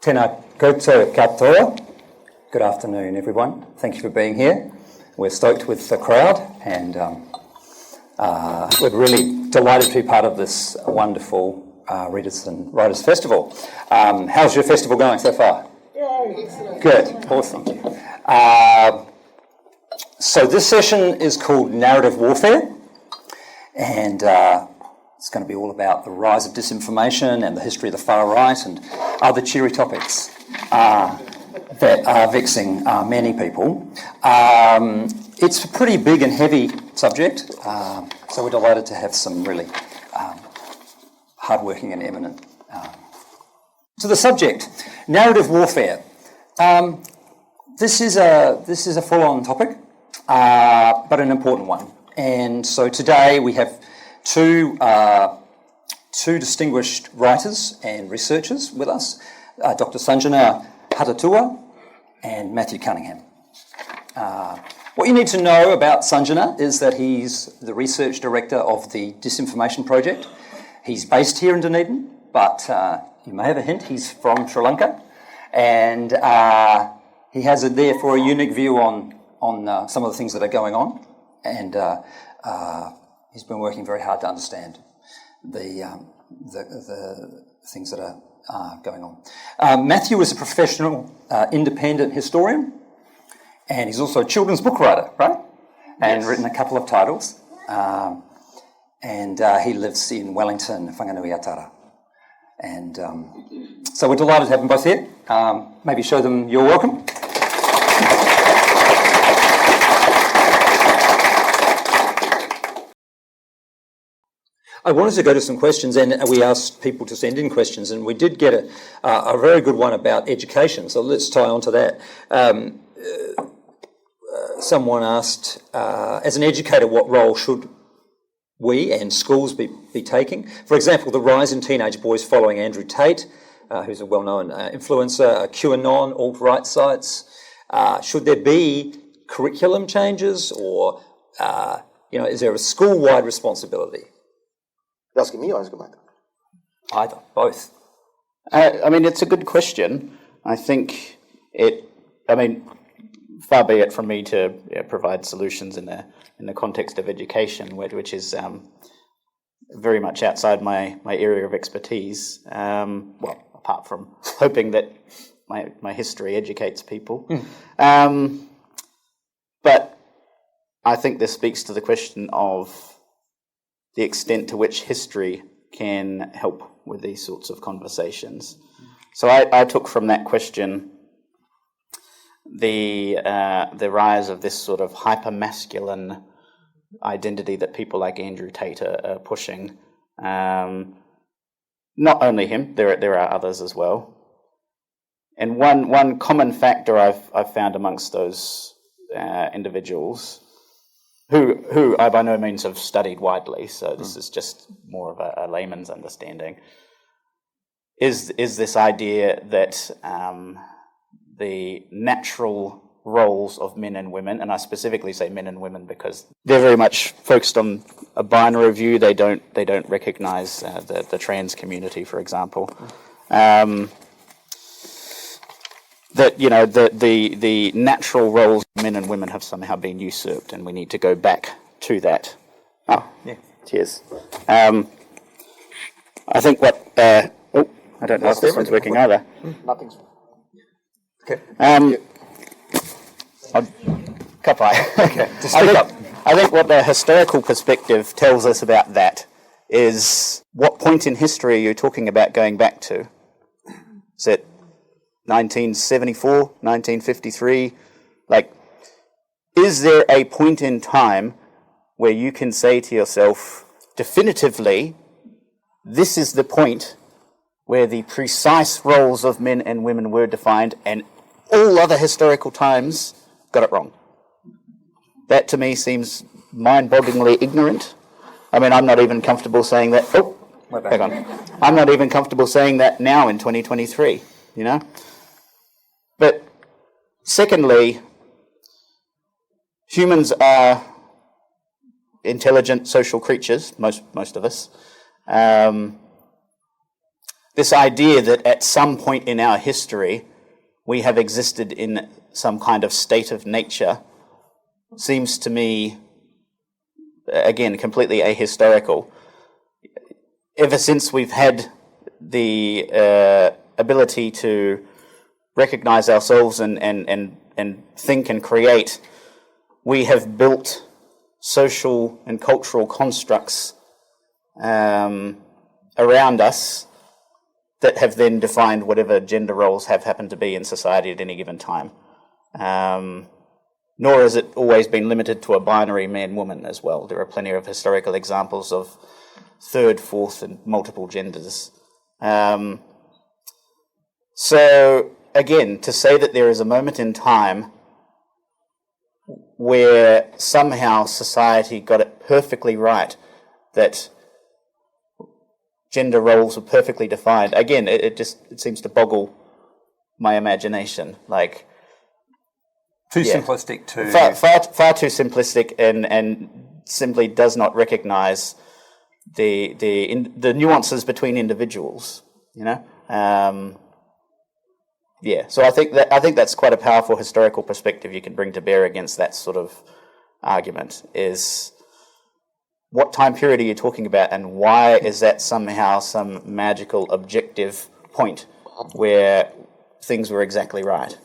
Tēnā koutou katoa. Good afternoon, everyone. Thank you for being here. We're stoked with the crowd, and we're really delighted to be part of this wonderful Readers and Writers Festival. How's your festival going so far? Yay! Good, awesome. So this session is called Narrative Warfare, and it's going to be all about the rise of disinformation and the history of the far right and other cheery topics that are vexing many people. It's a pretty big and heavy subject, so we're delighted to have some really hardworking and eminent. To the subject, narrative warfare. This is a full-on topic, but an important one. And so today we have two distinguished writers and researchers with us, Dr. Sanjana Hatatua and Matthew Cunningham. What you need to know about Sanjana is that he's the research director of the Disinformation Project. He's based here in Dunedin, but you may have a hint, he's from Sri Lanka, and he has therefore a unique view on some of the things that are going on, and he's been working very hard to understand the things that are going on. Matthew is a professional independent historian, and he's also a children's book writer, right? And written a couple of titles. And he lives in Wellington, Whanganui-a-Tara. And so we're delighted to have them both here. Maybe show them you're welcome. I wanted to go to some questions, and we asked people to send in questions, and we did get a very good one about education, so let's tie on to that. Someone asked, as an educator, what role should we and schools be taking? For example, the rise in teenage boys following Andrew Tate, who's a well-known influencer, QAnon, alt-right sites. Should there be curriculum changes, or is there a school-wide responsibility? You're asking me or asking Mike? Either, both. It's a good question. I think far be it from me to provide solutions in the context of education, which is very much outside my area of expertise. Apart from hoping that my history educates people. But I think this speaks to the question of the extent to which history can help with these sorts of conversations. So I took from that question the rise of this sort of hyper-masculine identity that people like Andrew Tate are pushing. Not only him, there are others as well. And one common factor I've found amongst those individuals, who I by no means have studied widely, so this is just more of a layman's understanding, is this idea that the natural roles of men and women, and I specifically say men and women because they're very much focused on a binary view. They don't recognise the trans community, for example. That the natural roles of men and women have somehow been usurped, and we need to go back to that. Oh, yeah, cheers. I think what I don't know if this one's working either. Nothing's. Okay. Okay. Just speak up. I think what the historical perspective tells us about that is, what point in history are you talking about going back to? Is it 1974, 1953? Is there a point in time where you can say to yourself, definitively, this is the point where the precise roles of men and women were defined, and all other historical times got it wrong? That to me seems mind-bogglingly ignorant. I'm not even comfortable saying that. Hang on. I'm not even comfortable saying that now in 2023, But secondly, humans are intelligent social creatures, most of us. this idea that at some point in our history we have existed in some kind of state of nature seems to me, again, completely ahistorical. Ever since we've had the ability to recognize ourselves and think and create, we have built social and cultural constructs around us that have then defined whatever gender roles have happened to be in society at any given time. Nor has it always been limited to a binary man-woman as well. There are plenty of historical examples of third, fourth, and multiple genders. So, again, to say that there is a moment in time where somehow society got it perfectly right, that gender roles were perfectly defined, again, it seems to boggle my imagination. Like, simplistic to... Far too simplistic, and simply does not recognise the nuances between individuals, you know? So I think that's quite a powerful historical perspective you can bring to bear against that sort of argument, is what time period are you talking about, and why is that somehow some magical objective point where things were exactly right?